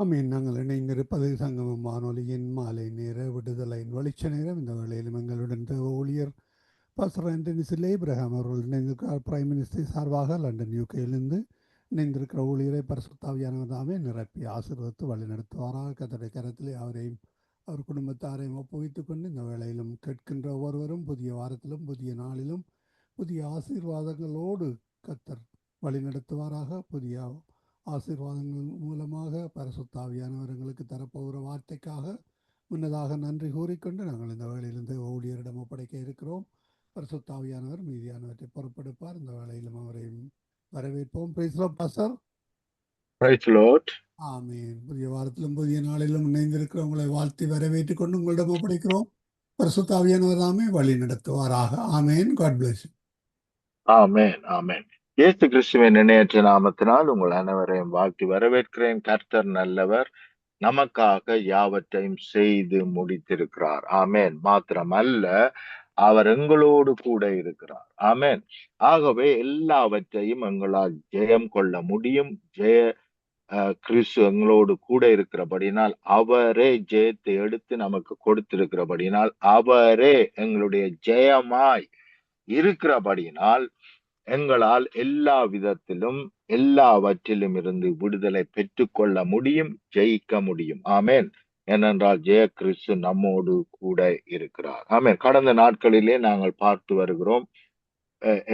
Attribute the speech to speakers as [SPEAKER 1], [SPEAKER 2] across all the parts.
[SPEAKER 1] ஆமீன். நாங்கள் இணைந்திருப்பது சங்கமம் வானொலியின் மாலை நேர விடுதலையின் வெளிச்ச நேரம். இந்த வேளையிலும் எங்களுடன் தேவ ஊழியர் பாஸ்டர் ஆண்டனி சில்லை இப்ரஹாம் அவர்கள் இணைந்திருக்கிறார். பிரைம் மினிஸ்டர் சார்பாக லண்டன் யூகேயிலிருந்து இணைந்திருக்கிற ஊழியரை பரிசுத்தாவியானவர் தாமே நிரப்பி ஆசீர்வதித்து வழிநடத்துவாராக. கர்த்தருடைய கரத்திலே அவரையும் அவர் குடும்பத்தாரையும் ஒப்புவித்துக் கொண்டு இந்த வேளையிலும் கேட்கின்ற ஒவ்வொருவரும் புதிய வாரத்திலும் புதிய நாளிலும் புதிய ஆசீர்வாதங்களோடு கர்த்தர் வழிநடத்துவாராக. புதிய ஆசீர்வாதங்கள் மூலமாக பரிசுத்த ஆவியானவர் எங்களுக்கு தரப்போகிற வார்த்தைக்காக முன்னதாக நன்றி கூறிக்கொண்டு நாங்கள் இந்த வேளையிலிருந்து ஊழியரிடம் ஒப்படைக்க இருக்கிறோம். பரிசுத்த ஆவியானவர் மீதியானவற்றை பொறுப்பெடுப்பார். இந்த வேளையிலும் அவரையும் வரவேற்போம். Praise the Lord pastor.
[SPEAKER 2] Praise the Lord.
[SPEAKER 1] ஆமென். புதிய வாரத்திலும் புதிய நாளிலும் இணைந்திருக்கிறவங்களை வாழ்த்தி வரவேற்றுக் கொண்டு உங்களிடம் ஒப்படைக்கிறோம். பரிசுத்த ஆவியானவர் தாமே வழி நடத்துவாராக. ஆமென். God bless you.
[SPEAKER 2] ஆமென், ஆமென். இயேசு கிறிஸ்துவின் இணையற்ற நாமத்தினால் உங்கள் அனைவரையும் வாழ்த்தி வரவேற்கிறேன். கர்த்தர் நல்லவர், நமக்காக யாவற்றையும் செய்து முடித்திருக்கிறார். ஆமென். மாத்திரமல்ல, அவர் எங்களோடு கூட இருக்கிறார். ஆமென். ஆகவே எல்லாவற்றையும் எங்களால் ஜெயம் கொள்ள முடியும். கிறிஸ்து எங்களோடு கூட இருக்கிறபடினால், அவரே ஜெயத்தை எடுத்து நமக்கு கொடுத்திருக்கிறபடினால், அவரே எங்களுடைய ஜெயமாய் இருக்கிறபடியினால் எங்களால் எல்லா விதத்திலும் எல்லாவற்றிலும் இருந்து விடுதலை பெற்றுக்கொள்ள முடியும், ஜெயிக்க முடியும். ஆமென். ஏனென்றால் ஜெய கிறிஸ்து நம்மோடு கூட இருக்கிறார். ஆமென். கடந்த நாட்களிலே நாங்கள் பார்த்து வருகிறோம்.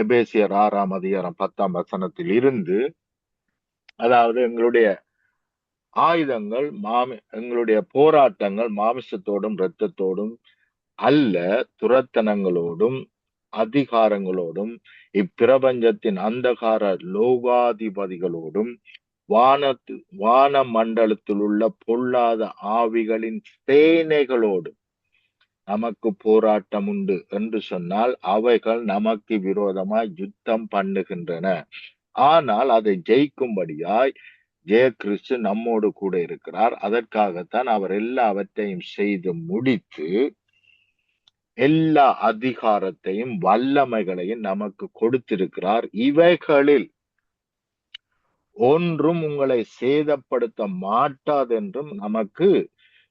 [SPEAKER 2] எபேசியர் 6ஆம் அதிகாரம் 10ஆம் வசனத்தில் இருந்து, அதாவது எங்களுடைய ஆயுதங்கள் எங்களுடைய போராட்டங்கள் மாமிசத்தோடும் இரத்தத்தோடும் அல்ல, துரத்தனங்களோடும் அதிகாரங்களோடும் இப்பிரபஞ்சத்தின் அந்தகார லோகாதிபதிகளோடும் வான மண்டலத்தில் உள்ள பொல்லாத ஆவிகளின் சேனைகளோடும் நமக்கு போராட்டம் உண்டு என்று சொன்னால், அவைகள் நமக்கு விரோதமாய் யுத்தம் பண்ணுகின்றன. ஆனால் அதை ஜெயிக்கும்படியாய் ஜெய கிறிஸ்து நம்மோடு கூட இருக்கிறார். அதற்காகத்தான் அவர் எல்லாவற்றையும் செய்து முடித்து எல்லா அதிகாரத்தையும் வல்லமைகளையும் நமக்கு கொடுத்திருக்கிறார். இவைகளில் ஒன்றும் உங்களை சேதப்படுத்த மாட்டாதென்றும் நமக்கு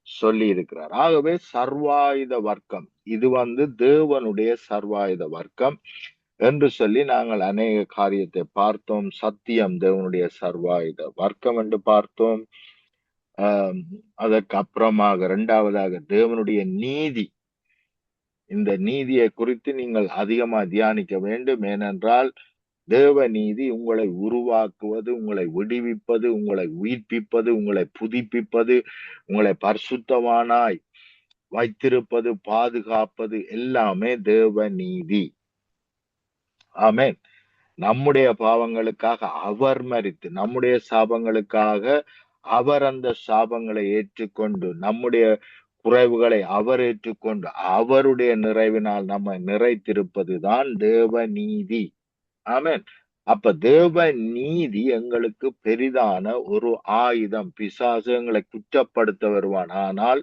[SPEAKER 2] சொல்லி இருக்கிறார். ஆகவே சர்வாயுத வர்க்கம், இது தேவனுடைய சர்வாயுத வர்க்கம் என்று சொல்லி நாங்கள் அநேக காரியத்தை பார்த்தோம். சத்தியம் தேவனுடைய சர்வாயுத வர்க்கம் என்று பார்த்தோம். அதற்கு அப்புறமாக இரண்டாவதாக தேவனுடைய நீதி. இந்த நீதியை குறித்து நீங்கள் அதிகமாக தியானிக்க வேண்டும். ஏனென்றால் தேவ நீதி உங்களை உருவாக்குவது, உங்களை விடுவிப்பது, உங்களை உயிர்ப்பிப்பது, உங்களை புதுப்பிப்பது, உங்களை பரிசுத்தவானாய் வைத்திருப்பது, பாதுகாப்பது எல்லாமே தேவ நீதி. ஆமென். நம்முடைய பாவங்களுக்காக அவர் மரித்து, நம்முடைய சாபங்களுக்காக அவர் அந்த சாபங்களை ஏற்றுக்கொண்டு, நம்முடைய குறைவுகளை அவர் ஏற்றுக்கொண்டு அவருடைய நிறைவினால் நம்மை நிறைத்திருப்பதுதான் தேவ நீதி. ஆமென். அப்ப தேவ நீதி எங்களுக்கு பெரிதான ஒரு ஆயுதம். பிசாசு எங்களை குற்றப்படுத்த வருவான், ஆனால்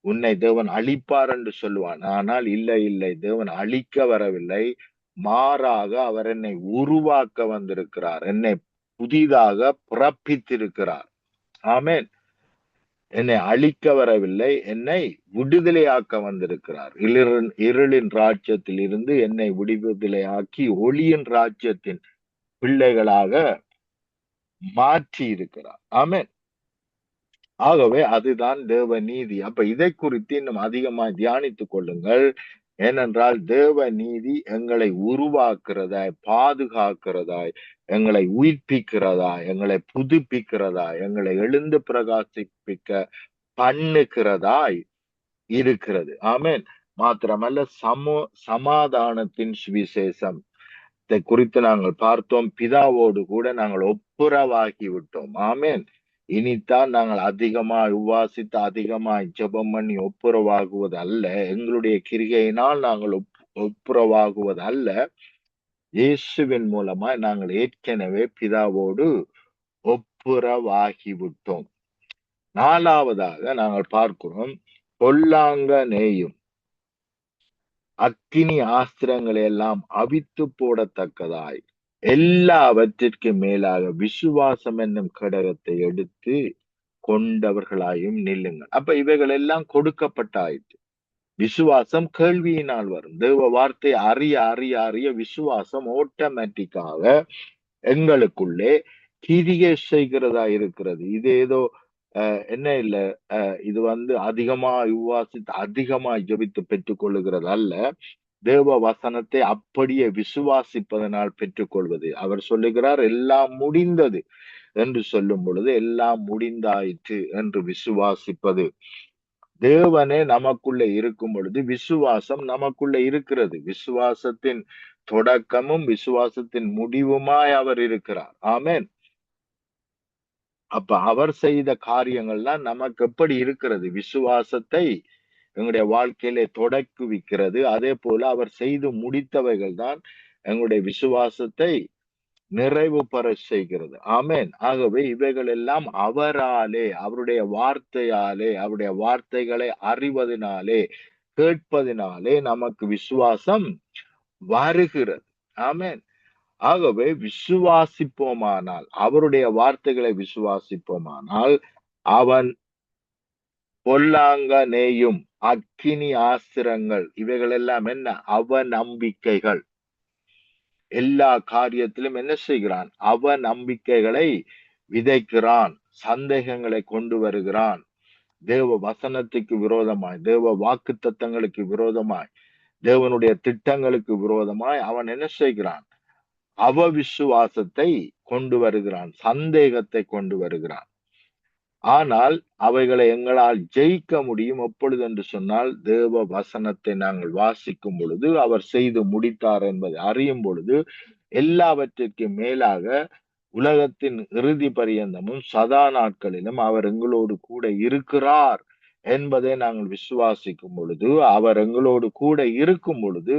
[SPEAKER 2] உன்னை தேவன் அழிப்பார் என்று சொல்லுவான். ஆனால் இல்லை இல்லை, தேவன் அழிக்க வரவில்லை, மாறாக அவர் என்னை உருவாக்க வந்திருக்கிறார், என்னை புதிதாக பிறப்பித்திருக்கிறார். ஆமென். என்னை அழிக்க வரவில்லை, என்னை விடுதலையாக்க வந்திருக்கிறார். இருளின் ராஜ்யத்தில் இருந்து என்னை விடுதலையாக்கி ஒளியின் ராஜ்யத்தின் பிள்ளைகளாக மாற்றி இருக்கிறார். ஆமென். ஆகவே அதுதான் தேவ நீதி. அப்ப இதை குறித்து இன்னும் அதிகமாக தியானித்துக் கொள்ளுங்கள். ஏனென்றால் தேவ நீதி எங்களை உருவாக்குறதாய், பாதுகாக்கிறதாய், எங்களை உயிர்ப்பிக்கிறதாய், எங்களை புதுப்பிக்கிறதாய், எங்களை எழுந்து பிரகாசிப்பிக்க பண்ணுகிறதாய் இருக்கிறது. ஆமென். மாத்திரமல்ல, சமாதானத்தின் சுவிசேஷம் குறித்து நாங்கள் பார்த்தோம். பிதாவோடு கூட நாங்கள் ஒப்புரவாகி விட்டோம். ஆமென். இனித்தான் நாங்கள் அதிகமாய் உபாசித்து அதிகமாய் ஜெபம் பண்ணி ஒப்புரவாகுவது அல்ல, எங்களுடைய கிரிகையினால் நாங்கள் ஒப்புரவாகுவது அல்ல, இயேசுவின் மூலமாய் நாங்கள் ஏற்கனவே பிதாவோடு ஒப்புரவாகி விட்டோம். நாலாவதாக நாங்கள் பார்க்கிறோம், பொல்லாங்க நேயும் அக்கினி ஆஸ்திரங்களை எல்லாம் அவித்து போடத்தக்கதாய் எல்லாவற்றிற்கு மேலாக விசுவாசம் என்னும் கடகத்தை எடுத்து கொண்டவர்களாயும் நில்லுங்கள். அப்ப இவைகள் எல்லாம் கொடுக்கப்பட்டாயிற்று. விசுவாசம் கேள்வியினால் வரும். தேவ வார்த்தை அறிய அறிய அறிய விசுவாசம் ஆட்டோமேட்டிக்காக எங்களுக்குள்ளே கிரியை செய்கிறதா இருக்கிறது. இது ஏதோ என்ன இல்ல, இது அதிகமா விசுவாசித்து அதிகமா ஜெபித்து பெற்றுக் கொள்ளுகிறது அல்ல. தேவ வசனத்தை அப்படியே விசுவாசிப்பதனால் பெற்றுக்கொள்வது. அவர் சொல்லுகிறார், எல்லாம் முடிந்தது என்று சொல்லும் பொழுது எல்லாம் முடிந்தாயிற்று என்று விசுவாசிப்பது. தேவனே நமக்குள்ளே இருக்கும் பொழுது விசுவாசம் நமக்குள்ளே இருக்கிறது. விசுவாசத்தின் தொடக்கமும் விசுவாசத்தின் முடிவுமாய் அவர் இருக்கிறார். ஆமென். அப்ப அவர் செய்த காரியங்கள்லாம் நமக்கு எப்படி இருக்கிறது? விசுவாசத்தை எங்களுடைய வாழ்க்கையிலே தொடக்குவிக்கிறது. அதே போல அவர் செய்து முடித்தவைகள் தான் எங்களுடைய விசுவாசத்தை நிறைவு பெற செய்கிறது. ஆமென். ஆகவே இவைகள் எல்லாம் அவராலே, அவருடைய வார்த்தையாலே, அவருடைய வார்த்தைகளை அறிவதனாலே, கேட்பதினாலே நமக்கு விசுவாசம் வருகிறது. ஆமென். ஆகவே விசுவாசிப்போமானால், அவருடைய வார்த்தைகளை விசுவாசிப்போமானால், அவன் பொல்லாங்க நேயும் அக்கினி ஆஸ்திரங்கள் இவைகள் எல்லாம் என்ன? அவநம்பிக்கைகள். எல்லா காரியத்திலும் என்ன செய்கிறான்? அவநம்பிக்கைகளை விதைக்கிறான், சந்தேகங்களை கொண்டு வருகிறான். தேவ வசனத்துக்கு விரோதமாய், தேவ வாக்கு தத்தங்களுக்கு விரோதமாய், தேவனுடைய திட்டங்களுக்கு விரோதமாய் அவன் என்ன செய்கிறான்? அவவிசுவாசத்தை கொண்டு வருகிறான், சந்தேகத்தை கொண்டு வருகிறான். ஆனால் அவைகளை எங்களால் ஜெயிக்க முடியும் எப்பொழுது என்று சொன்னால், தேவ வசனத்தை நாங்கள் வாசிக்கும் பொழுது, அவர் செய்து முடித்தார் என்பதை அறியும் பொழுது, எல்லாவற்றிற்கு மேலாக உலகத்தின் இறுதி பரியந்தமும் சதா நாட்களிலும் அவர் எங்களோடு கூட இருக்கிறார் என்பதை நாங்கள் விசுவாசிக்கும் பொழுது, அவர் எங்களோடு கூட இருக்கும் பொழுது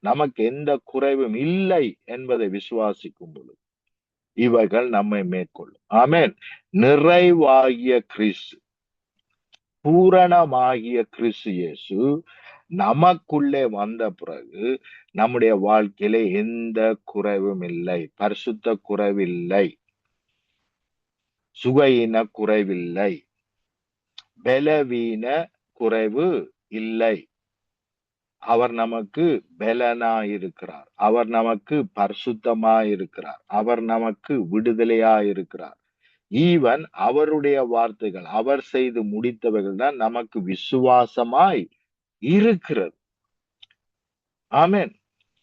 [SPEAKER 2] நமக்கு எந்த குறைவும் இல்லை என்பதை விசுவாசிக்கும் பொழுது இவைகள் நம்மை மேற்கொள்ளும். ஆமென். நிறைவாகிய கிறிஸ்து, பூரணமாகிய கிறிஸ்து இயேசு நமக்குள்ளே வந்த பிறகு நம்முடைய வாழ்க்கையில எந்த குறைவும் இல்லை. பரிசுத்த குறைவில்லை, சுகையின குறைவில்லை, பலவீன குறைவு இல்லை. அவர் நமக்கு பலனாயிருக்கிறார், அவர் நமக்கு பரிசுத்தமாயிருக்கிறார், அவர் நமக்கு விடுதலையாயிருக்கிறார். ஈவன் அவருடைய வார்த்தைகள், அவர் செய்து முடித்தவைகள் தான் நமக்கு விசுவாசமாய் இருக்கிறது. ஆமென்.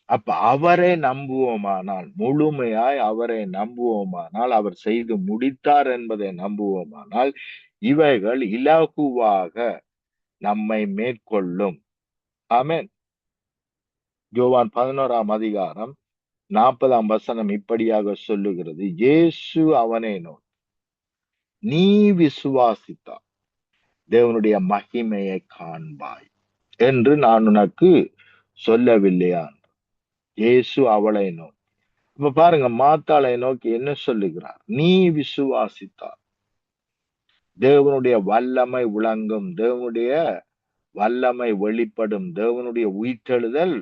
[SPEAKER 2] அப்ப அவரை நம்புவோமானால், முழுமையாய் அவரை நம்புவோமானால், அவர் செய்து முடித்தார் என்பதை நம்புவோமானால், இவைகள் இலகுவாக நம்மை மேற்கொள்ளும். ஆமென். யோவான் 11ஆம் அதிகாரம் 40ஆம் வசனம் இப்படியாக சொல்லுகிறது, இயேசு அவனை நோக்கி, நீ விசுவாசித்தால் தேவனுடைய மகிமையை காண்பாய் என்று நான் உனக்கு சொல்லவில்லையா? இயேசு அவளை நோக்கி, இப்ப பாருங்க, மாத்தாளை நோக்கி என்ன சொல்லுகிறார்? நீ விசுவாசித்தால் தேவனுடைய வல்லமை விளங்கும், தேவனுடைய வல்லமை வெளிப்படும், தேவனுடைய உயிர்த்தெழுதல்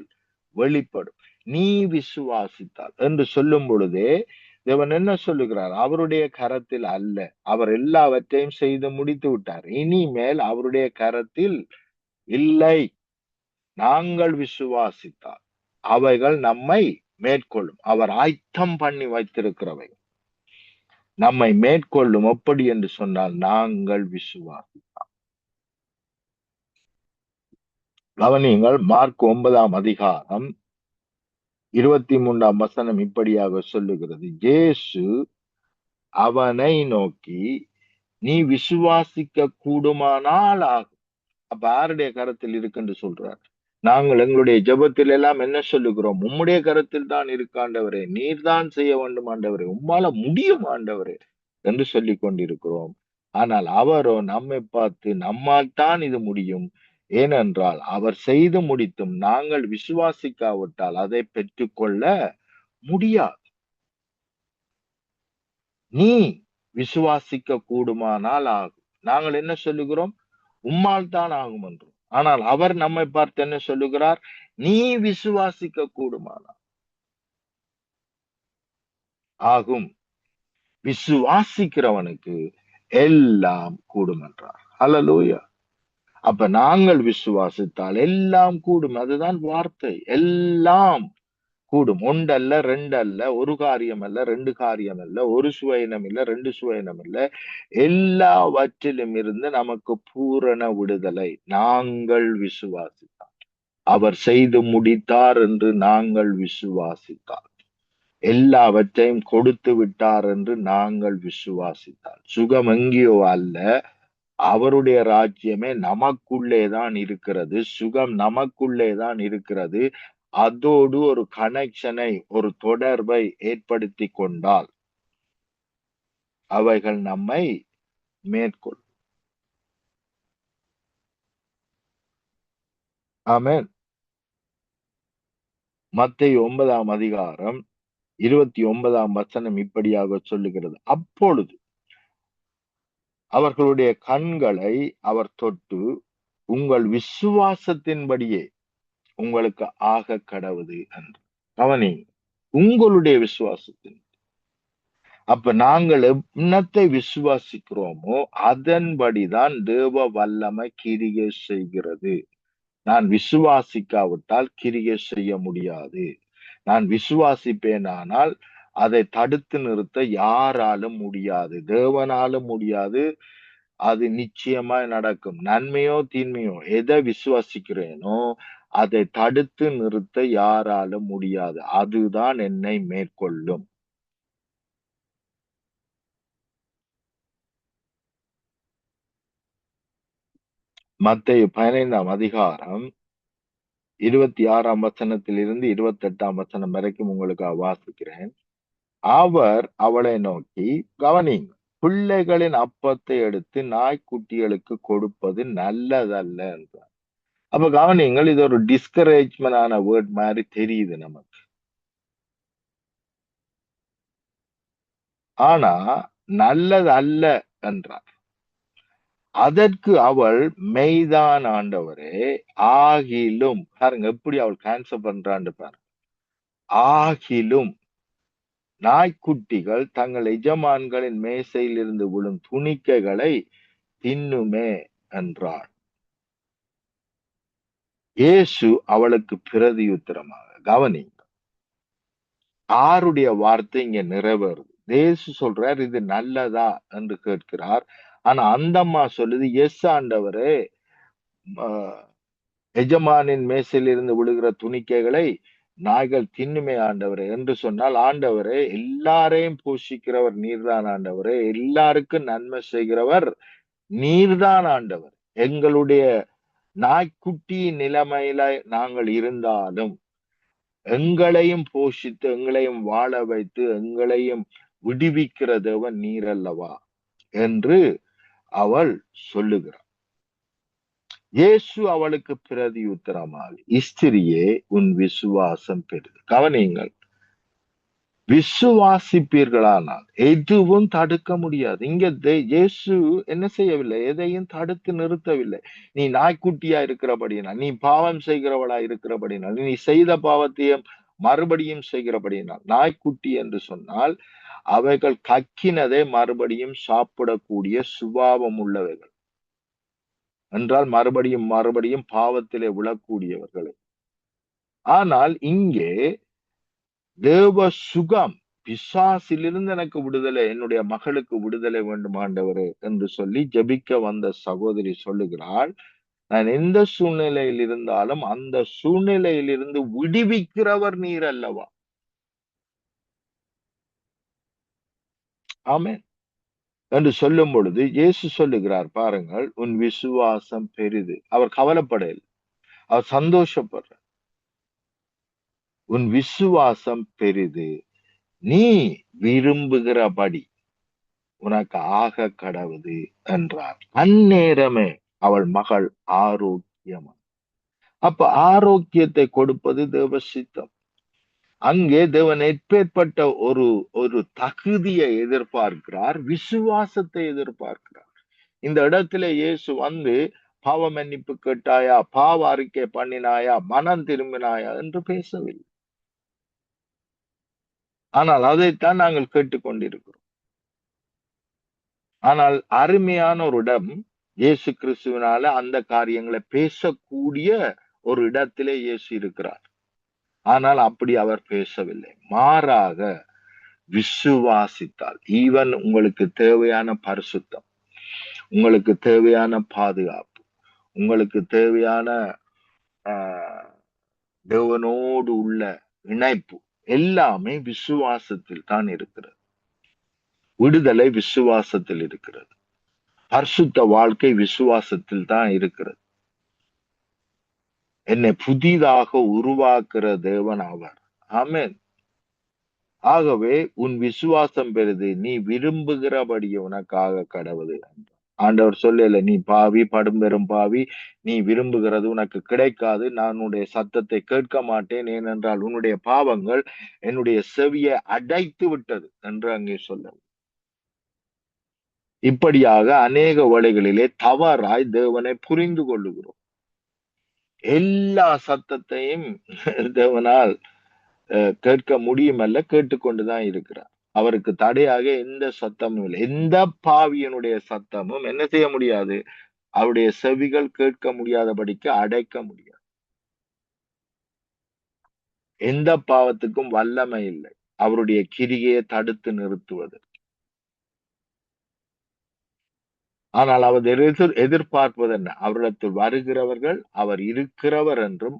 [SPEAKER 2] வெளிப்படும். நீ விசுவாசித்தால் என்று சொல்லும் பொழுதே தேவன் என்ன சொல்லுகிறார்? அவருடைய கரத்தில் அல்ல, அவர் எல்லாவற்றையும் செய்து முடித்து விட்டார். இனிமேல் அவருடைய கரத்தில் இல்லை. நாங்கள் விசுவாசித்தால் அவைகள் நம்மை மேற்கொள்ளும். அவர் ஆயத்தம் பண்ணி வைத்திருக்கிறவை நம்மை மேற்கொள்ளும். எப்படி என்று சொன்னால், நாங்கள் விசுவாசித்தால். கவனியுங்கள், மார்க் 9ஆம் அதிகாரம் 23ஆம் வசனம் இப்படியாக சொல்லுகிறது, இயேசு அவனை நோக்கி, நீ விசுவாசிக்க கூடுமானால் ஆகும். அப்ப யாருடைய கரத்தில் இருக்குன்னு சொல்றார்? நாங்கள் எங்களுடைய ஜெபத்தில் எல்லாம் என்ன சொல்லுகிறோம்? உம்முடைய கரத்தில் தான் இருக்காண்டவரே, நீர் தான் செய்ய வேண்டும் ஆண்டவரே, உம்மால முடியும் ஆண்டவரே என்று சொல்லிக் கொண்டிருக்கிறோம். ஆனால் அவரோ நம்மை பார்த்து, நம்மால் தான் இது முடியும், ஏனென்றால் அவர் செய்து முடித்தும் நாங்கள் விசுவாசிக்காவிட்டால் அதை பெற்றுக்கொள்ள முடியாது. நீ விசுவாசிக்க கூடுமானால் ஆகும். நாங்கள் என்ன சொல்லுகிறோம்? உம்மால் தான் ஆகும் என்றும். ஆனால் அவர் நம்மை பார்த்து என்ன சொல்லுகிறார்? நீ விசுவாசிக்க கூடுமானால் ஆகும். விசுவாசிக்கிறவனுக்கு எல்லாம் கூடும் என்றார். ஹல்லேலூயா. அப்ப நாங்கள் விசுவாசித்தால் எல்லாம் கூடும். அதுதான் வார்த்தை. எல்லாம் கூடும். ஒன்றல்ல, ரெண்டல்ல, ஒரு காரியம் அல்ல, ரெண்டு காரியம் அல்ல, ஒரு சுவையினம் இல்ல, ரெண்டு சுவையினம் இல்ல, எல்லாவற்றிலும் இருந்து நமக்கு பூரண விடுதலை நாங்கள் விசுவாசித்தார். அவர் செய்து முடித்தார் என்று நாங்கள் விசுவாசித்தார். எல்லாவற்றையும் கொடுத்து விட்டார் என்று நாங்கள் விசுவாசித்தார். சுகம் எங்கேயோ அல்ல, அவருடைய ராஜ்யமே நமக்குள்ளே தான் இருக்கிறது. சுகம் நமக்குள்ளே தான் இருக்கிறது. அதோடு ஒரு கனெக்ஷனை, ஒரு தொடர்பை ஏற்படுத்தி கொண்டால் அவைகள் நம்மை மேற்கொள்ளும். ஆமென். மத்தேயு 9ஆம் அதிகாரம் 29ஆம் வசனம் இப்படியாக சொல்லுகிறது. அப்பொழுது அவர்களுடைய கண்களை அவர் தொட்டு, உங்கள் விசுவாசத்தின்படியே உங்களுக்கு ஆக கடவுது என்று. கவனிங்க, உங்களுடைய விசுவாசத்தின். அப்ப நாங்கள் என்னத்தை விசுவாசிக்கிறோமோ அதன்படிதான் தேவ வல்லமை கிரியை செய்கிறது. நான் விசுவாசிக்காவிட்டால் கிரியை செய்ய முடியாது. நான் விசுவாசிப்பேனானால் அதை தடுத்து நிறுத்த யாராலும் முடியாது, தேவனாலும் முடியாது. அது நிச்சயமாய் நடக்கும். நன்மையோ தீன்மையோ எதை விசுவாசிக்கிறேனோ அதை தடுத்து நிறுத்த யாராலும் முடியாது. அதுதான் என்னை மேற்கொள்ளும். மத்தேயு 15ஆம் அதிகாரம் 26ஆம் வசனத்திலிருந்து 28ஆம் வசனம் வரைக்கும் உங்களுக்கு வாசிக்கிறேன். அவர் அவளை நோக்கி, கவனிங்க, பிள்ளைகளின் அப்பத்தை எடுத்து நாய்க்குட்டிகளுக்கு கொடுப்பது நல்லதல்ல என்றார். அப்ப கவனிங்கள், இது ஒரு டிஸ்கரேஜ்மெண்ட் ஆன வேர்ட் மாதிரி தெரியுது நமக்கு. ஆனா நல்லது அல்ல என்றார். அதற்கு அவள், மெய்தான் ஆண்டவரே, ஆகிலும், பாருங்க எப்படி அவள் கேன்சல் பண்றான்னு பாருங்க, ஆகிலும் நாய்க்குட்டிகள் தங்கள் எஜமான்களின் மேசையில் இருந்து விழும் துணிக்கைகளை தின்னுமே என்றார். இயேசு அவளுக்கு பிரதியுத்தரமாக, கவனி, ஆருடைய வார்த்தை இங்க நிறைவேறுது. இயேசு சொல்றார் இது நல்லதா என்று கேட்கிறார். ஆனா அந்த அம்மா சொல்லுது, எஸ் ஆண்டவரே, எஜமானின் மேசையில் இருந்து விழுகிற துணிக்கைகளை நாய்கள் தின்னுமே ஆண்டவரே என்று சொன்னால், ஆண்டவரே எல்லாரையும் போஷிக்கிறவர் நீர்தான் ஆண்டவரே, எல்லாருக்கும் நன்மை செய்கிறவர் நீர்தான் ஆண்டவர். எங்களுடைய நாய்க்குட்டி நிலைமையில நாங்கள் இருந்தாலும் எங்களையும் போஷித்து எங்களையும் வாழ வைத்து எங்களையும் விடுவிக்கிற தேவன் நீர் அல்லவா என்று அவள் சொல்லுகிறார். இயேசு அவளுக்கு பிரதியுத்தரமாக, ஸ்திரியே, உன் விசுவாசம் பெரிது. கவனியுங்கள், விசுவாசிப்பீர்களானால் எதுவும் தடுக்க முடியாது. இங்க இயேசு என்ன செய்யவில்லை, எதையும் தடுத்து நிறுத்தவில்லை. நீ நாய்க்குட்டியா இருக்கிறபடியினால், நீ பாவம் செய்கிறவளா இருக்கிறபடியினால், நீ செய்த பாவத்தையும் மறுபடியும் செய்கிறபடியினால், நாய்க்குட்டி என்று சொன்னால் அவைகள் கக்கினதை மறுபடியும் சாப்பிடக்கூடிய சுபாவம் உள்ளவைகள் என்றால் மறுபடியும் மறுபடியும் பாவத்திலே விழக்கூடியவர்களை. ஆனால் இங்கே தேவ சுகம், பிசாசிலிருந்து எனக்கு விடுதலை, என்னுடைய மகளுக்கு விடுதலை வேண்டும் ஆண்டவரே என்று சொல்லி ஜெபிக்க வந்த சகோதரி சொல்லுகிறாள், நான் எந்த சூழ்நிலையில் இருந்தாலும் அந்த சூழ்நிலையிலிருந்து விடுவிக்கிறவர் நீர் அல்லவா. ஆமென் என்று சொல்லும் பொழுது இயேசு சொல்லுகிறார், பாருங்கள், உன் விசுவாசம் பெரிது. அவர் கவலைப்படவில்லை, அவர் சந்தோஷப்படுற, உன் விசுவாசம் பெரிது, நீ விரும்புகிறபடி உனக்கு ஆக கடவுது என்றார். அந்நேரமே அவள் மகள் ஆரோக்கியமா. அப்ப ஆரோக்கியத்தை கொடுப்பது தேவ சித்தம். அங்கே தேவன் எப்பேற்பட்ட ஒரு ஒரு தகுதியை எதிர்பார்க்கிறார், விசுவாசத்தை எதிர்பார்க்கிறார். இந்த இடத்துல இயேசு வந்து பாவ மன்னிப்பு கேட்டாயா, பாவ அறிக்கை பண்ணினாயா, மனம் திரும்பினாயா என்று பேசவில்லை. ஆனால் அதைத்தான் நாங்கள் கேட்டுக்கொண்டிருக்கிறோம். ஆனால் அருமையான ஒரு இடம், இயேசு கிறிஸ்துவினால அந்த காரியங்களை பேசக்கூடிய ஒரு இடத்திலே இயேசு இருக்கிறார். ஆனால் அப்படி அவர் பேசவில்லை. மாறாக விசுவாசித்தால், ஈவன் உங்களுக்கு தேவையான பரிசுத்தம், உங்களுக்கு தேவையான பாதுகாப்பு, உங்களுக்கு தேவையான தேவனோடு உள்ள இணைப்பு எல்லாமே விசுவாசத்தில் தான் இருக்கிறது. விடுதலை விசுவாசத்தில் இருக்கிறது. பரிசுத்த வாழ்க்கை விசுவாசத்தில் தான் இருக்கிறது. என்னை புதிதாக உருவாக்குற தேவன் அவர். ஆமென். ஆகவே உன் விசுவாசம் பெறுது, நீ விரும்புகிறபடி உனக்காக கடவுது. ஆண்டவர் சொல்லல, நீ பாவி, படும்பெரும் பாவி, நீ விரும்புகிறது உனக்கு கிடைக்காது, நான் உன்னுடைய சத்தத்தை கேட்க மாட்டேன், ஏனென்றால் உன்னுடைய பாவங்கள் என்னுடைய செவியை அடைத்து விட்டது என்று அங்கே சொல்ல. இப்படியாக அநேக வேளைகளிலே தவறாய் தேவனை புரிந்து கொள்ளுகிறோம். எல்லா சத்தத்தையும் தேவனால் கேட்க முடியுமல்ல, கேட்டுக்கொண்டுதான் இருக்கிறார். அவருக்கு தடையாக எந்த சத்தமும் இல்லை. எந்த பாவியனுடைய சத்தமும் என்ன செய்ய முடியாது, அவருடைய செவிகள் கேட்க முடியாதபடிக்கு அடைக்க முடியாது. எந்த பாவத்துக்கும் வல்லமை இல்லை அவருடைய கிரியை தடுத்து நிறுத்துவது. ஆனால் அவர் எதிர்பார்ப்பது என்ன? அவரிடத்தில் வருகிறவர்கள் அவர் இருக்கிறவர் என்றும்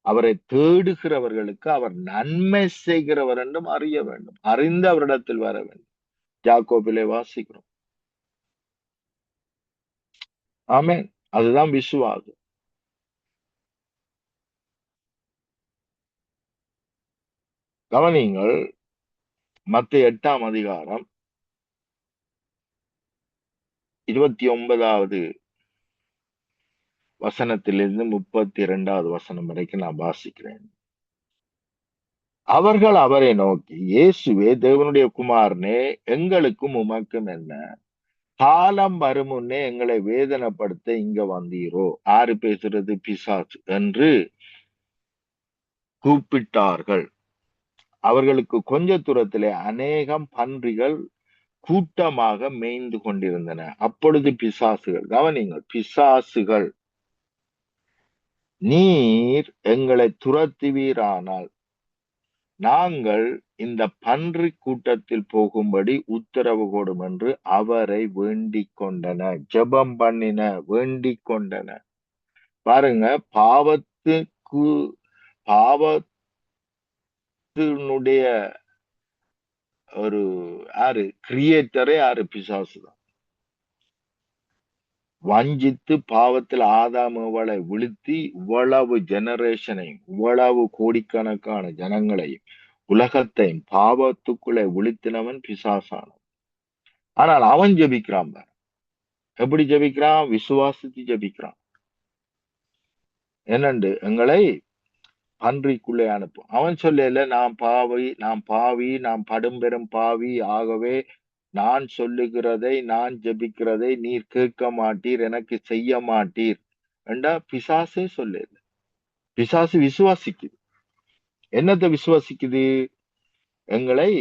[SPEAKER 2] அவரை தேடுகிறவர்களுக்கு அவர் நன்மை செய்கிறவர் என்றும் அறிய வேண்டும். அறிந்து அவரிடத்தில் வர வேண்டும். யாக்கோபிலே வாசிக்கிறோம். ஆமென். அதுதான் விசுவாசம். கவனிங்கள், மத்தேயு 8ஆம் அதிகாரம் 29வது வசனத்திலிருந்து 32வது வசனம் வரைக்கும் நான் வாசிக்கிறேன். அவர்கள் அவரை நோக்கி, இயேசுவே, தேவனுடைய குமாரனே, எங்களுக்கும் உமக்கும் என்ன? காலம் வரும் முன்னே எங்களை வேதனைப்படுத்த இங்க வந்தீரோ? ஆறு பேசுறது? பிசாசு என்று கூப்பிட்டார்கள். அவர்களுக்கு கொஞ்ச தூரத்திலே அநேகம் பன்றிகள் கூட்டமாக மேய்ந்து கொண்டிருந்தன. அப்பொழுது பிசாசுகள், கவனிங்கள், பிசாசுகள், நீர் எங்களை துரத்துவீரானால் நாங்கள் இந்த பன்றி கூட்டத்தில் போகும்படி உத்தரவு கொடும் என்று அவரை வேண்டிக் கொண்டன. ஜெபம் பண்ணின, வேண்டிக் கொண்டன. பாருங்க, பாவத்தினுடைய ஒரு யாரு கிரியேட்டரே யாரு? பிசாசுதான். வஞ்சித்து பாவத்தில் ஆதாமுவளை விழுத்தி இவ்வளவு ஜெனரேஷனையும், இவ்வளவு கோடிக்கணக்கான ஜனங்களையும், உலகத்தையும் பாவத்துக்குள்ளே விழுத்தினவன் பிசாசானவன். ஆனால் அவன் ஜெபிக்கிறான் பாரு. எப்படி ஜெபிக்கிறான்? விசுவாசித்து ஜெபிக்கிறான். என்னண்டு? எங்களை பன்றிக்குள்ளே அனுப்பும். அவன் சொல்லல, நான் பாவி, நான் படும்பெரும் பாவி, ஆகவே நான் சொல்லுகிறதை, நான் ஜெபிக்கிறதை நீர் கேட்க மாட்டீர், எனக்கு செய்ய மாட்டீர் என்றா பிசாசே சொல்லல. பிசாசு விசுவாசிக்குது. என்னத்தை விசுவாசிக்குது? எங்களை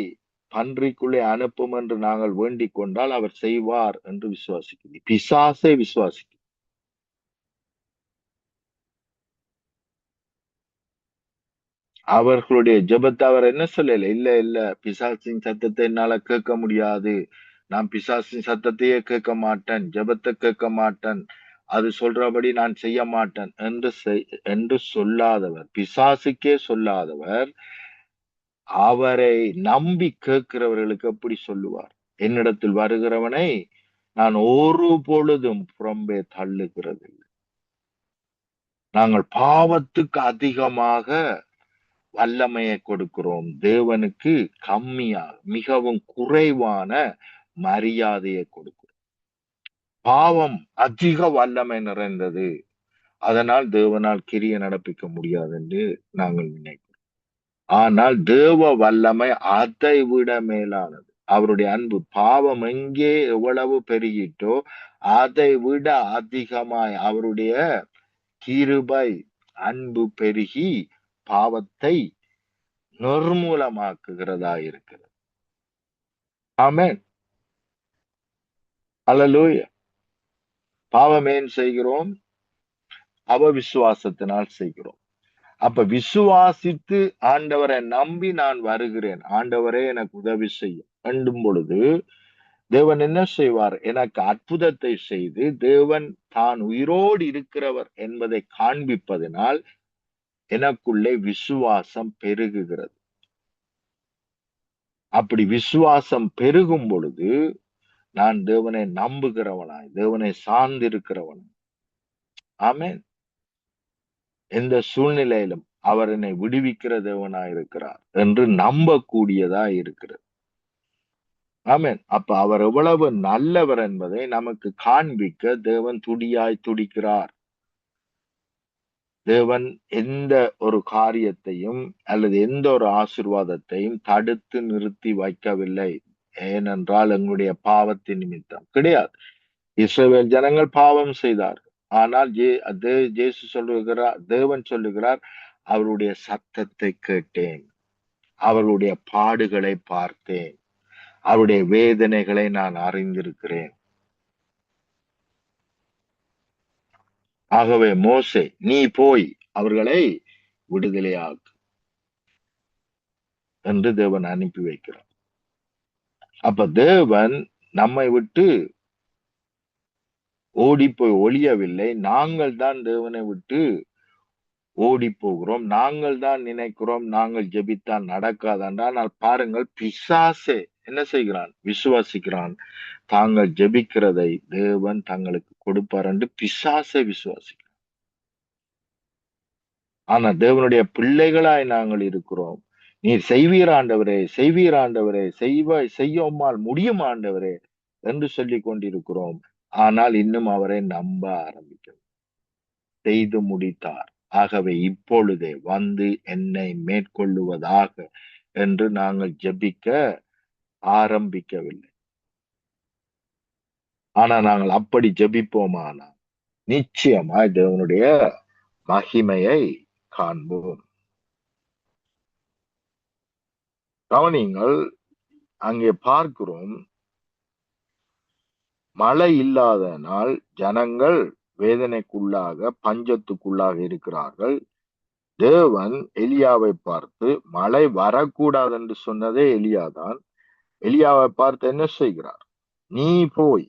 [SPEAKER 2] பன்றிக்குள்ளே அனுப்பும் என்று நாங்கள் வேண்டிக் கொண்டால் அவர் செய்வார் என்று விசுவாசிக்குது. பிசாசே விசுவாசிக்குது. அவர்களுடைய ஜெபத்தை அவர் என்ன சொல்லல, இல்ல பிசாசின் சத்தத்தை என்னால கேட்க முடியாது, நான் பிசாசின் சத்தத்தையே கேட்க மாட்டேன், ஜெபத்தை கேட்க மாட்டேன், அது சொல்றபடி நான் செய்ய மாட்டேன் என்று சொல்லாதவர், பிசாசுக்கே சொல்லாதவர், அவரை நம்பி கேட்கிறவர்களுக்கு எப்படி சொல்லுவார்? என்னிடத்தில் வருகிறவனை நான் ஒரு பொழுதும் புறம்பே தள்ளுகிறது. நாங்கள் பாவத்துக்கு அதிகமாக வல்லமையை கொடுக்கிறோம், தேவனுக்கு கம்மியாக, மிகவும் குறைவான மரியாதையை கொடுக்கிறோம். பாவம் அதிக வல்லமை நிறைந்தது, அதனால் தேவனால் கிரியை நடப்பிக்க முடியாது என்று நாங்கள் நினைக்கிறோம். ஆனால் தேவ வல்லமை அதை விட மேலானது. அவருடைய அன்பு, பாவம் எங்கே எவ்வளவு பெருகிட்டோ அதை விட அதிகமாய் அவருடைய கிருபை, அன்பு பெருகி பாவத்தை நிர்மூலமாக்குகிறதா இருக்கிறது. ஆமென். அல்லேலூயா. பாவம் ஏன் செய்கிறோம்? அவவிசுவாசத்தினால் செய்கிறோம். அப்ப விசுவாசித்து ஆண்டவரை நம்பி நான் வருகிறேன், ஆண்டவரே எனக்கு உதவி செய்யும் வேண்டும் பொழுது தேவன் என்ன செய்வார்? எனக்கு அற்புதத்தை செய்து தேவன் தான் உயிரோடு இருக்கிறவர் என்பதை காண்பிப்பதனால் எனக்குள்ளே விசுவாசம் பெருகுகிறது. அப்படி விசுவாசம் பெருகும் பொழுது நான் தேவனை நம்புகிறவனாய், தேவனை சார்ந்திருக்கிறவனாய், ஆமென், எந்த சூழ்நிலையிலும் அவர் என்னை விடுவிக்கிற தேவனாய் இருக்கிறார் என்று நம்பக்கூடியதா இருக்கிறது. ஆமென். அப்ப அவர் எவ்வளவு நல்லவர் என்பதை நமக்கு காண்பிக்க தேவன் துடியாய் துடிக்கிறார். தேவன் எந்த ஒரு காரியத்தையும் அல்லது எந்த ஒரு ஆசீர்வாதத்தையும் தடுத்து நிறுத்தி வைக்கவில்லை. ஏனென்றால் எங்களுடைய பாவத்தின் நிமித்தம் கிடையாது. இஸ்ரவேல் ஜனங்கள் பாவம் செய்தார்கள். ஆனால் இயேசு சொல்லுகிறார், தேவன் சொல்லுகிறார், அவருடைய சத்தத்தை கேட்டேன், அவருடைய பாடுகளை பார்த்தேன், அவருடைய வேதனைகளை நான் அறிந்திருக்கிறேன். ஆகவே மோசே, நீ போய் அவர்களை விடுதலையாக்கு என்று தேவன் அனுப்பி வைக்கிறார். அப்ப தேவன் நம்மை விட்டு ஓடி போய் ஒளியவில்லை. நாங்கள் தான் தேவனை விட்டு ஓடி போகிறோம். நாங்கள் தான் நினைக்கிறோம் நாங்கள் ஜெபித்தால் நடக்காது. ஆனால் பாருங்கள், பிசாசே என்ன செய்கிறான்? விசுவாசிக்கிறான் தாங்கள் ஜெபிக்கிறதை தேவன் தங்களுக்கு கொடுப்பார் என்று பிசாசை விசுவாசிக்கிறான். ஆனா தேவனுடைய பிள்ளைகளாய் நாங்கள் இருக்கிறோம். நீர் செய்வீர் ஆண்டவரே, செய்வீர் ஆண்டவரே, செய்யோமால் முடியும் ஆண்டவரே என்று சொல்லிக் கொண்டிருக்கிறோம். ஆனால் இன்னும் அவரை நம்ப ஆரம்பிக்கிறோம். செய்து முடித்தார், ஆகவே இப்பொழுதே வந்து என்னை மேற்கொள்ளுவதாக என்று நாங்கள் ஜெபிக்க ஆரம்பிக்கவில்லை. ஆனா நாங்கள் அப்படி ஜெபிப்போமானால் நிச்சயமாய் தேவனுடைய மகிமையை காண்போம். கவனிங்கள், அங்கே பார்க்கிறோம், மழை இல்லாதனால் ஜனங்கள் வேதனைக்குள்ளாக பஞ்சத்துக்குள்ளாக இருக்கிறார்கள். தேவன் எலியாவை பார்த்து மழை வரக்கூடாது என்று சொன்னதே எலியாதான். எலியாவை பார்த்து என்ன செய்கிறார்? நீ போய்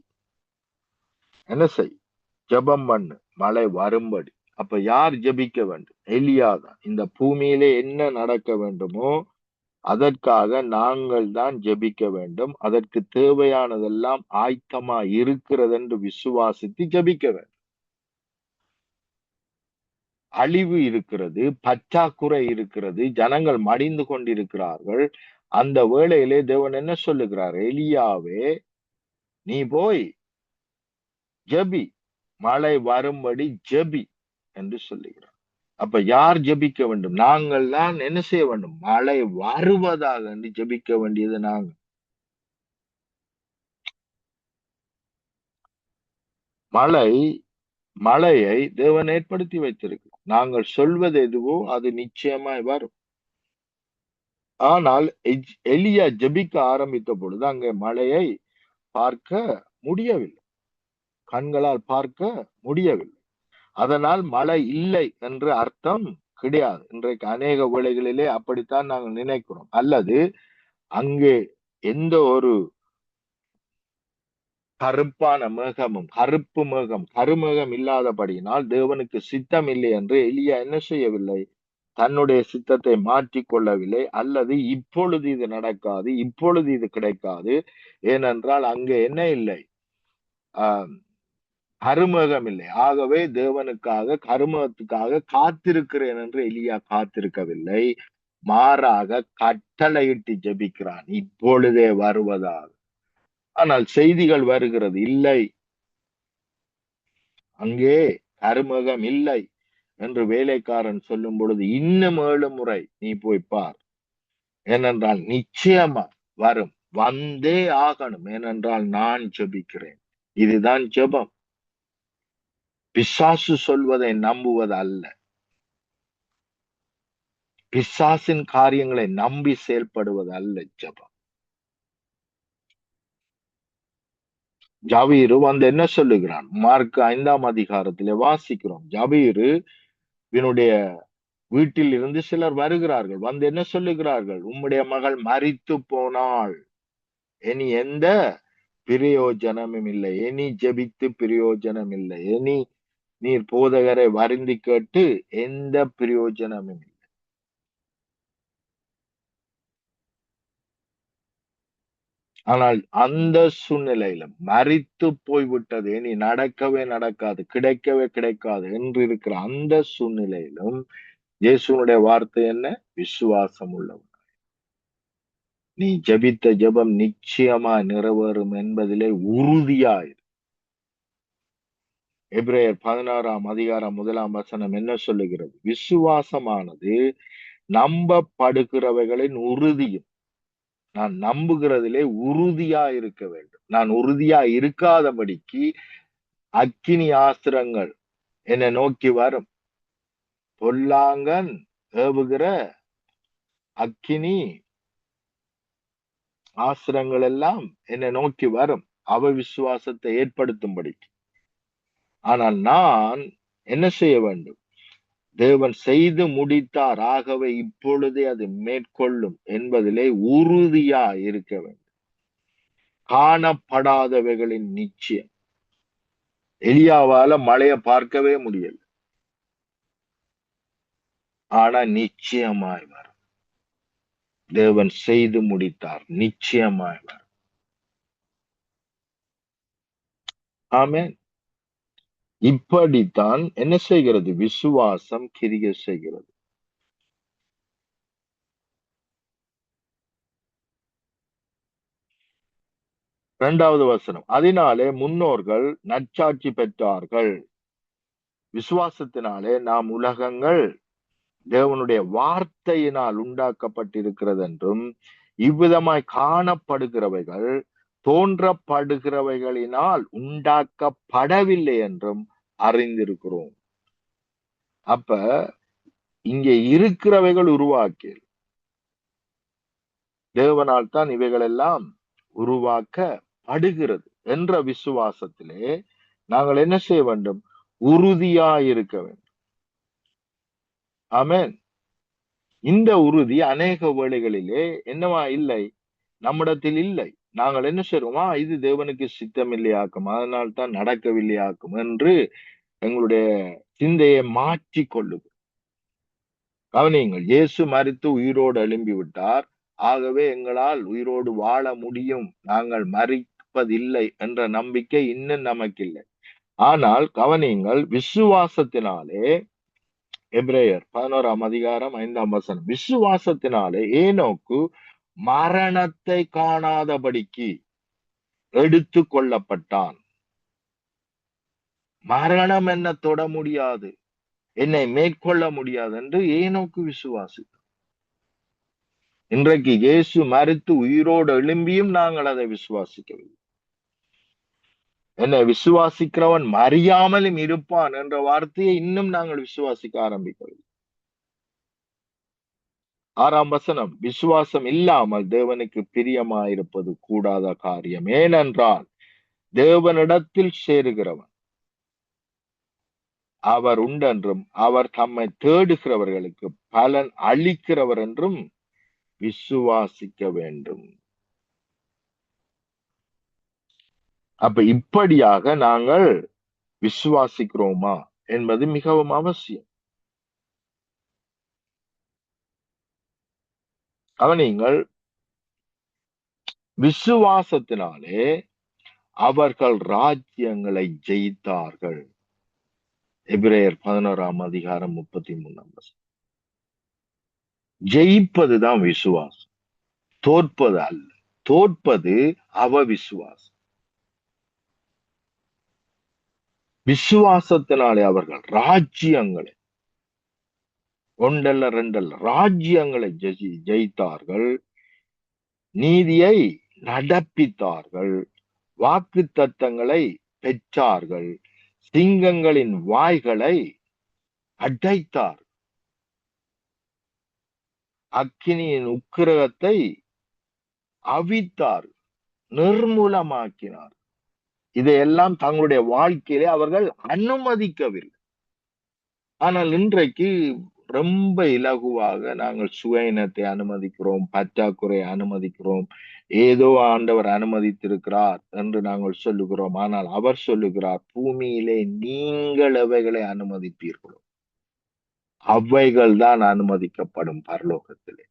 [SPEAKER 2] என்ன செய், ஜெபம் பண்ணு, மழை வரும்படி. அப்ப யார் ஜெபிக்க வேண்டும்? எலியாதான். இந்த பூமியிலே என்ன நடக்க வேண்டுமோ அதற்காக நாங்கள் தான் ஜெபிக்க வேண்டும். அதற்கு தேவையானதெல்லாம் ஆயத்தமா இருக்கிறது என்று விசுவாசித்து ஜெபிக்க வேண்டும். அழிவு இருக்கிறது, பற்றாக்குறை இருக்கிறது, ஜனங்கள் மடிந்து கொண்டிருக்கிறார்கள். அந்த வேளையிலே தேவன் என்ன சொல்லுகிறார்? எலியாவே, நீ போய் ஜெபி, மழை வரும்படி ஜெபி என்று சொல்லுகிறார். அப்ப யார் ஜெபிக்க வேண்டும்? நாங்கள் தான் என்ன செய்ய வேண்டும்? மழை வருவதாக என்று ஜெபிக்க வேண்டியது நாங்கள். மழையை தேவன் ஏற்படுத்தி வைத்திருக்கு. நாங்கள் சொல்வது எதுவோ அது நிச்சயமாய் வரும். ஆனால் எலியா ஜெபிக்க ஆரம்பித்த பொழுது அங்கே மழையை பார்க்க முடியவில்லை, கண்களால் பார்க்க முடியவில்லை. அதனால் மழை இல்லை என்று அர்த்தம் கிடையாது. இன்றைக்கு அநேக வேளைகளிலே அப்படித்தான் நாங்கள் நினைக்கிறோம். அல்லது அங்கே எந்த ஒரு கருப்பான மேகமும், கருப்பு மேகம், கருமேகம் இல்லாதபடியினால் தேவனுக்கு சித்தம் இல்லை என்று எலியா என்ன செய்யவில்லை? தன்னுடைய சித்தத்தை மாற்றிக் கொள்ளவில்லை. அல்லது இப்பொழுது இது நடக்காது, இப்பொழுது இது கிடைக்காது. ஏனென்றால் அங்கே என்ன இல்லை? ஆஹ் கருமேகம் இல்லை. ஆகவே தேவனுக்காக, கருமத்துக்காக காத்திருக்கிறேன் என்று எலியா காத்திருக்கவில்லை. மாறாக கட்டளையிட்டு ஜெபிக்கிறான், இப்பொழுதே வருவதாக. ஆனால் செய்திகள் வருகிறது, இல்லை, அங்கே கருமேகம் இல்லை என்று வேலைக்காரன் சொல்லும் பொழுது இன்னும் 7 முறை நீ போய் பார், ஏனென்றால் நிச்சயமா வரும், வந்தே ஆகணும், ஏனென்றால் நான் ஜெபிக்கிறேன். இதுதான் ஜெபம். பிசாசு சொல்வதை நம்புவது அல்ல, பிசாசின் காரியங்களை நம்பி செயல்படுவது அல்ல ஜெபம். ஜபீரு வந்து என்ன சொல்லுகிறான்? மார்க் 5ஆம் அதிகாரத்திலே வாசிக்கிறோம். ஜபீரு இவனுடைய வீட்டில் இருந்து சிலர் வருகிறார்கள். வந்து என்ன சொல்லுகிறார்கள்? உம்முடைய மகள் மரித்து போனாள், இனி எந்த பிரயோஜனமும் இல்லை, இனி ஜெபித்து பிரயோஜனம் இல்லை, இனி நீர் போதகரை வருந்தி கேட்டு எந்த பிரயோஜனமும் இல்லை. ஆனால் அந்த சூழ்நிலையில மரித்து போய்விட்டது, இனி நடக்கவே நடக்காது, கிடைக்கவே கிடைக்காது என்று இருக்கிற அந்த சூழ்நிலையிலும் இயேசுனுடைய வார்த்தை என்ன? விசுவாசம் உள்ளவன், நீ ஜெபித்த ஜெபம் நிச்சயமா நிறைவேறும் என்பதிலே உறுதியாய். எபிரேயர் 16ஆம் அதிகாரம் 1ஆம் வசனம் என்ன சொல்லுகிறது? விசுவாசமானது நம்பப்படுகிறவைகளின் உறுதியும். நான் நம்புகிறதிலே உறுதியா இருக்க வேண்டும். நான் உறுதியா இருக்காதபடிக்கு அக்கினி ஆஸ்திரங்கள் என்னை நோக்கி வரும். பொல்லாங்கன் ஏவுகிற அக்கினி ஆஸ்திரங்கள் எல்லாம் என்னை நோக்கி வரும், விசுவாசத்தை ஏற்படுத்தும்படி. ஆனால் நான் என்ன செய்ய வேண்டும்? தேவன் செய்து முடித்தார், ஆகவே இப்பொழுதே அது மேற்கொள்ளும் என்பதிலே உறுதியா இருக்க வேண்டும். காணப்படாதவைகளின் நிச்சயம். எலியாவால மழைய பார்க்கவே முடியல, ஆனா நிச்சயமாய் வரும். தேவன் செய்து முடித்தார், நிச்சயமாய் வரும். ஆமென். இப்படித்தான் என்ன செய்கிறது? விசுவாசம் கிரியை செய்கிறது. இரண்டாவது வசனம், அதனாலே முன்னோர்கள் நற்சாட்சி பெற்றார்கள். விசுவாசத்தினாலே நாம் உலகங்கள் தேவனுடைய வார்த்தையினால் உண்டாக்கப்பட்டிருக்கிறது என்றும், இவ்விதமாய் காணப்படுகிறவைகள் தோன்றப்படுகிறவைகளினால் உண்டாக்கப்படவில்லை என்றும் அறிந்திருக்கிறோம். அப்ப இங்கே இருக்கிறவைகள் உருவாக்கி தேவனால் தான் இவைகள் எல்லாம் உருவாக்கப்படுகிறது என்ற விசுவாசத்திலே நாங்கள் என்ன செய்ய வேண்டும்? உறுதியாயிருக்க வேண்டும். ஆமென். இந்த உறுதி அநேக வேளைகளிலே என்னவா இல்லை? நம்மிடத்தில் இல்லை. நாங்கள் என்ன செய்றோமா? இது தேவனுக்கு சித்தம் இல்லையாக்கும், அதனால் தான் நடக்கவில்லையாக்கும் என்று எங்களுடைய சிந்தையை மாற்றிக் கொள்ளுது. கவனியுங்கள், இயேசு மரித்து உயிரோடு எழும்பி விட்டார், ஆகவே எங்களால் உயிரோடு வாழ முடியும், நாங்கள் மரிப்பதில்லை என்ற நம்பிக்கை இன்னும் நமக்கு இல்லை. ஆனால் கவனியுங்கள், விசுவாசத்தினாலே, எபிரேயர் 11ஆம் அதிகாரம் 5ஆம் வசனம், விசுவாசத்தினாலே ஏனோக்கு மரணத்தை காணாதபடிக்கு எடுத்து கொள்ளப்பட்டான். மரணம் என்ன தொட முடியாது, என்னை மேற்கொள்ள முடியாது என்று ஏனோக்கு விசுவாசித்தார். இன்றைக்கு இயேசு மரித்து உயிரோடு எழும்பியும் நாங்கள் அதை விசுவாசிக்கவில்லை. என்னை விசுவாசிக்கிறவன் மறியாமலும் இருப்பான் என்ற வார்த்தையை இன்னும் நாங்கள் விசுவாசிக்க ஆரம்பிக்கவில்லை. 6ஆம் வசனம், விசுவாசம் இல்லாமல் தேவனுக்கு பிரியமாயிருப்பது கூடாத காரியம். ஏனென்றால் தேவனிடத்தில் சேருகிறவன் அவர் உண்டென்றும், அவர் தம்மை தேடுகிறவர்களுக்கு பலன் அளிக்கிறவர் என்றும் விசுவாசிக்க வேண்டும். அப்ப இப்படியாக நாங்கள் விசுவாசிக்கிறோமா என்பது மிகவும் அவசியம். கவனியுங்கள், விசுவாசத்தினாலே அவர்கள் ராஜ்யங்களை ஜெயித்தார்கள். எபிரேயர் 11ஆம் அதிகாரம் 33ஆம் வசனம். ஜெயிப்பதுதான் விசுவாசம், தோற்பது அல்ல. தோற்பது விசுவாசம். விசுவாசத்தினாலே அவர்கள் ராஜ்யங்களை, ஒன்றல்ல ரெண்டல்ல, ராஜ்யங்களை ஜெயித்தார்கள், நீதியை நடப்பித்தார்கள், வாக்கு தத்தங்களை பெற்றார்கள், சிங்கங்களின் வாய்களை அடைத்தார், அக்கினியின் உக்கிரகத்தை அவித்தார், நிர்மூலமாக்கினார். இதையெல்லாம் தங்களுடைய வாழ்க்கையிலே அவர்கள் அனுமதிக்கவில்லை. ஆனால் இன்றைக்கு ரொம்ப இலகுவாக நாங்கள் சுயநத்தை அனுமதிக்கிறோம், பற்றாக்குறை அனுமதிக்கிறோம், ஏதோ ஆண்டவர் அனுமதித்திருக்கிறார் என்று நாங்கள் சொல்லுகிறோம். ஆனால் அவர் சொல்லுகிறார், பூமியிலே நீங்கள் எவைகளை அனுமதிப்பீர்களோ அவைகள் தான் அனுமதிக்கப்படும் பரலோகத்திலே.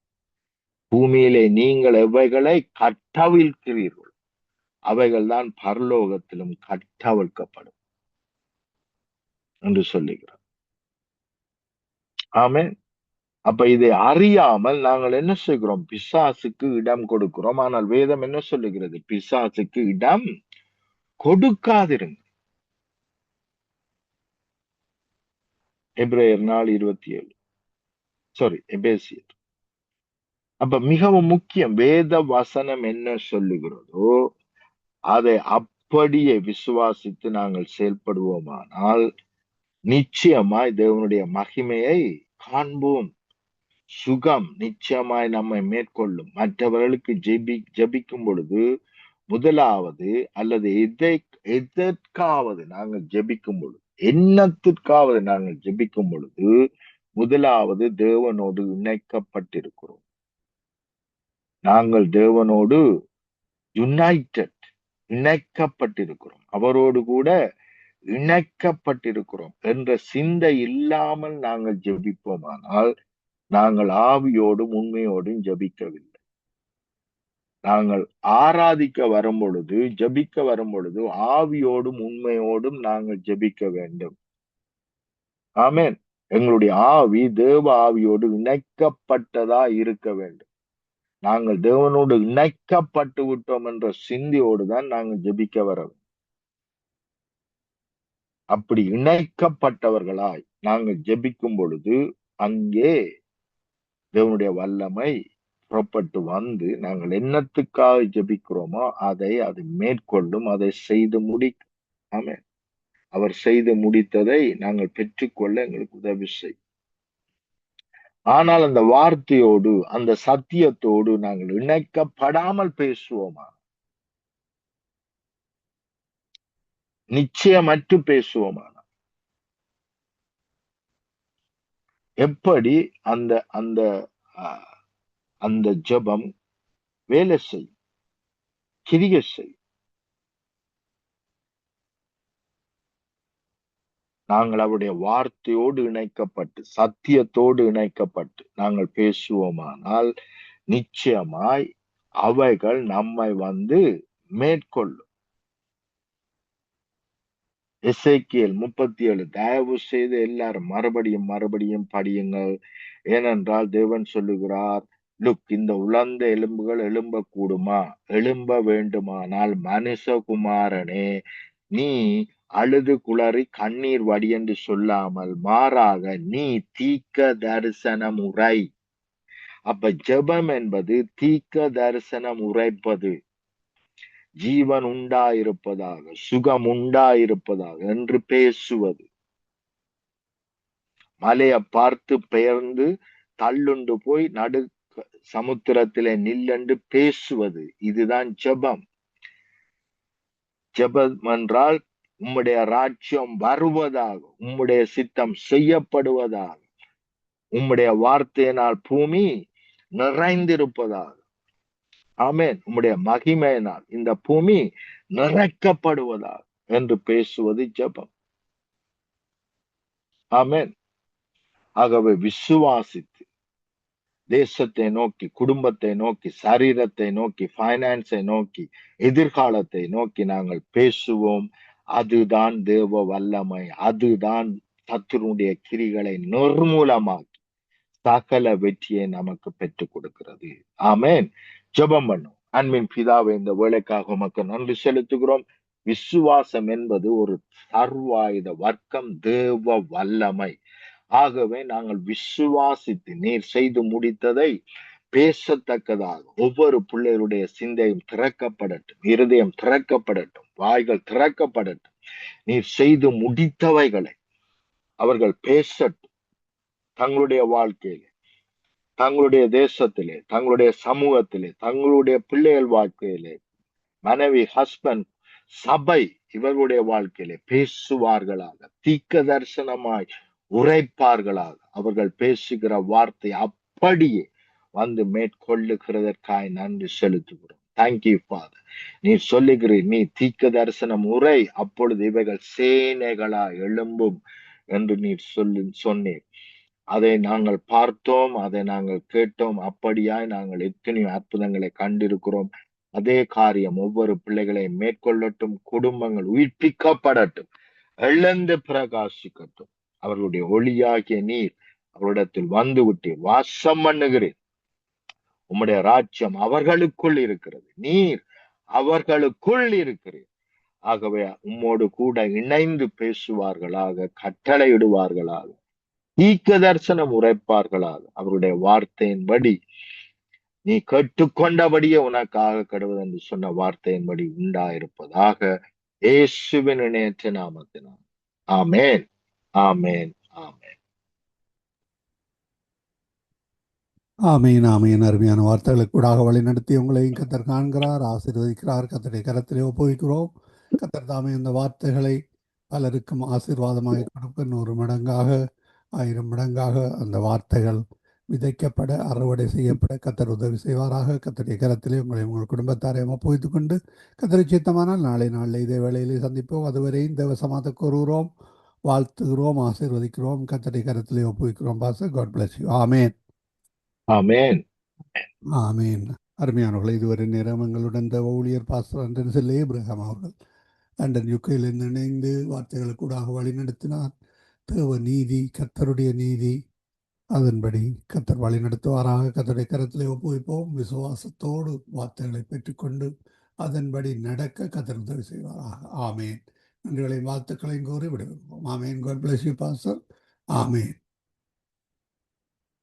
[SPEAKER 2] பூமியிலே நீங்கள் எவைகளை கட்டவிழ்க்கிறீர்களோ அவைகள் தான் பரலோகத்திலும் கட்டவிழ்க்கப்படும் என்று சொல்லுகிறார். ஆமென். அப்ப இதை அறியாமல் நாங்கள் என்ன செய்கிறோம்? பிசாசுக்கு இடம் கொடுக்கிறோம். ஆனால் வேதம் என்ன சொல்லுகிறது? பிசாசுக்கு இடம் கொடுக்காதிருங்க. எபிரேயர் 4:27. சாரி, எபேசியர். அப்ப மிகவும் முக்கியம், வேத வசனம் என்ன சொல்லுகிறதோ அதை அப்படியே விசுவாசித்து நாங்கள் செயல்படுவோமானால் நிச்சயமாய் தேவனுடைய மகிமையை காண்போம். சுகம் நிச்சயமாய் நம்மை மேற்கொள்ளும். மற்றவர்களுக்கு ஜெபிக்கும் பொழுது முதலாவது அல்லது எதற்காவது நாங்கள் ஜெபிக்கும் பொழுது, என்னத்திற்காவது நாங்கள் ஜெபிக்கும் பொழுது முதலாவது தேவனோடு இணைக்கப்பட்டிருக்கிறோம். நாங்கள் தேவனோடு இணைக்கப்பட்டிருக்கிறோம், அவரோடு கூட இணைக்கப்பட்டிருக்கிறோம் என்ற சிந்தை இல்லாமல் நாங்கள் ஜெபிப்போமானால் நாங்கள் ஆவியோடும் உண்மையோடும் ஜெபிக்கவில்லை. நாங்கள் ஆராதிக்க வரும் பொழுது, ஜெபிக்க வரும் பொழுது ஆவியோடும் உண்மையோடும் நாங்கள் ஜெபிக்க வேண்டும். ஆமென். எங்களுடைய ஆவி தேவ ஆவியோடு இணைக்கப்பட்டதா இருக்க வேண்டும். நாங்கள் தேவனோடு இணைக்கப்பட்டு விட்டோம் என்ற சிந்தையோடு தான் நாங்கள் ஜெபிக்க வர வேண்டும். அப்படி இணைக்கப்பட்டவர்களாய் நாங்கள் ஜெபிக்கும் பொழுது அங்கே தேவனுடைய வல்லமை புறப்பட்டு வந்து நாங்கள் என்னத்துக்காக ஜெபிக்கிறோமோ அது மேற்கொள்ளும், அதை செய்து முடிக்கும். ஆமென். அவர் செய்து முடித்ததை நாங்கள் பெற்றுக்கொள்ள எங்களுக்கு உதவி செய்யும். ஆனால் அந்த வார்த்தையோடு, அந்த சத்தியத்தோடு நாங்கள் இணைக்கப்படாமல் பேசுவோமா, நிச்சயமற்று பேசுவோமான, எப்படி அந்த அந்த அந்த ஜெபம் வேலை செய்யும், கிரியை செய்யும்? நாங்கள் அவருடைய வார்த்தையோடு இணைக்கப்பட்டு, சத்தியத்தோடு இணைக்கப்பட்டு நாங்கள் பேசுவோமானால் நிச்சயமாய் அவைகள் நம்மை வந்து மேற்கொள்ளும். எசேக்கியேல் 37 தயவு செய்து எல்லாரும் மறுபடியும் படியுங்கள். ஏனென்றால் தேவன் சொல்லுகிறார், லுக், இந்த உலர்ந்த எலும்புகள் எழும்பக்கூடுமா? எழும்ப வேண்டுமானால் மனுஷகுமாரனே, நீ அழுது குளறி கண்ணீர் வடி என்று சொல்லாமல் மாறாக நீ தீர்க்க தரிசனம் உரை. அப்ப ஜெபம் என்பது தீர்க்க தரிசனம் உரைப்பது. ஜீவன் உண்டாயிருப்பதாக, சுகம் உண்டாயிருப்பதாக என்று பேசுவது. மலையை பார்த்து பெயர்ந்து தள்ளுண்டு போய் நடு சமுத்திரத்திலே நில்லென்று பேசுவது. இதுதான் ஜெபம். ஜெபம் என்றால் உம்முடைய ராஜ்யம் வருவதாக, உம்முடைய சித்தம் செய்யப்படுவதாக, உம்முடைய வார்த்தையினால் பூமி நிறைந்திருப்பதாக. ஆமென். உம்முடைய மகிமையினால் இந்த பூமி நிறைக்கப்படுவதாக என்று பேசுவது ஜெபம். ஆமென். ஆகவே விசுவாசித்து தேசத்தை நோக்கி, குடும்பத்தை நோக்கி, சரீரத்தை நோக்கி, பைனான்ஸை நோக்கி, எதிர்காலத்தை நோக்கி நாங்கள் பேசுவோம். அதுதான் தேவ வல்லமை. அதுதான் சத்துருடைய கிரிகளை நிர்மூலமாக்கி சகல வெற்றியை நமக்கு பெற்றுக் கொடுக்கிறது. ஆமென். ஜெபம் பண்ணும். அன்பின் பிதாவை, இந்த வேலைக்காக உமக்கு நன்றி செலுத்துகிறோம். விசுவாசம் என்பது ஒரு சர்வாயுத வர்க்கம், தேவ வல்லமை. ஆகவே நாங்கள் விசுவாசித்து நீர் செய்து முடித்ததை பேசத்தக்கதாக ஒவ்வொரு பிள்ளைகளுடைய சிந்தையும் திறக்கப்படட்டும், இருதயம் திறக்கப்படட்டும், வாய்கள் திறக்கப்படட்டும். நீர் செய்து முடித்தவைகளை அவர்கள் பேசட்டும். தங்களுடைய வாழ்க்கையிலே, தங்களுடைய தேசத்திலே, தங்களுடைய சமூகத்திலே, தங்களுடைய பிள்ளைகள் வாழ்க்கையிலே, மனைவி, ஹஸ்பண்ட், சபை, இவர்களுடைய வாழ்க்கையிலே பேசுவார்களாக, தீர்க்க தரிசனமாய் உரைப்பார்களாக. அவர்கள் பேசுகிற வார்த்தை அப்படியே வந்து மேற்கொள்ளுகிறதற்காய் நன்றி செலுத்துகிறோம். Thank you father. நீ சொல்லுகிறீர், நீ தீர்க்க தரிசனம் உரை, அப்பொழுது இவைகள் சேனைகளா எழும்பும் என்று நீர் சொன்னீர். அதை நாங்கள் பார்த்தோம், அதை நாங்கள் கேட்டோம். அப்படியாய் நாங்கள் எத்தனையோ அற்புதங்களை கண்டிருக்கிறோம். அதே காரியம் ஒவ்வொரு பிள்ளைகளையும் மேற்கொள்ளட்டும். குடும்பங்கள் உயிர்ப்பிக்கப்படட்டும், எழுந்து பிரகாசிக்கட்டும். அவர்களுடைய ஒளியாகிய நீர் அவரிடத்தில் வந்து விட்டு வாசம் பண்ணுகிறேன். உம்முடைய ராஜ்யம் அவர்களுக்குள் இருக்கிறது, நீர் அவர்களுக்குள் இருக்கிறீர். ஆகவே உம்மோடு கூட இணைந்து பேசுவார்களாக, கட்டளையிடுவார்களாக, தீர்க்க தரிசனம் உரைப்பார்களாக. அவருடைய வார்த்தையின்படி நீ கேட்டுக்கொண்டபடியே உனக்காக கடவுள் என்று சொன்ன வார்த்தையின்படி உண்டாயிருப்பதாக, இயேசுவின் இணையற்ற நாமத்தினால். ஆமேன், ஆமேன், ஆமேன்.
[SPEAKER 1] ஆமீன், ஆமீன். அருமையான வார்த்தைகளுக்கு கூடாக வழி நடத்தி உங்களையும் கத்தர் காண்கிறார், ஆசீர்வதிக்கிறார். கத்தருடைய கரத்திலே ஒப்புவிக்கிறோம். கத்தர் தாமே இந்த வார்த்தைகளை பலருக்கும் ஆசீர்வாதமாக கொடுக்க 100 மடங்காக 1000 மடங்காக அந்த வார்த்தைகள் விதைக்கப்பட அறுவடை செய்யப்பட கத்தர் உதவி செய்வாராக. கத்தருடைய கரத்திலே உங்களை உங்கள் குடும்பத்தாரையும் ஒப்புவித்துக் கொண்டு கத்தரை சித்தமானால் நாளில் இதே வேளையிலே சந்திப்போம். அதுவரை தேவ சமாதானத்தை கூறுகிறோம், வாழ்த்துகிறோம், ஆசீர்வதிக்கிறோம். கத்தருடைய கரத்திலே ஒப்புவிக்கிறோம். Pastor, God bless you. ஆமேன்,
[SPEAKER 2] ஆமேன்,
[SPEAKER 1] ஆமீன். அருமையானவர்கள், இதுவரை நேரம் எங்களுடன் தேவ ஊழியர் பாஸ்டர் ஆண்டனி ஏப்ரஹாம் அவர்கள் லண்டன் யுக்கையில் இணைந்து வார்த்தைகளுக்கு கூடாக வழி நடத்தினார். தேவ நீதி, கத்தருடைய நீதி, அதன்படி கத்தர் வழி நடத்துவாராக. கத்தருடைய கரத்திலே ஒப்புவிப்போம். விசுவாசத்தோடு வார்த்தைகளை பெற்றுக்கொண்டு அதன்படி நடக்க கத்தர் உதவி செய்வாராக. ஆமேன். நன்றிகளையும் வாழ்த்துக்களையும் கூறி விடுவோம். ஆமேன். God bless you pastor. Amen.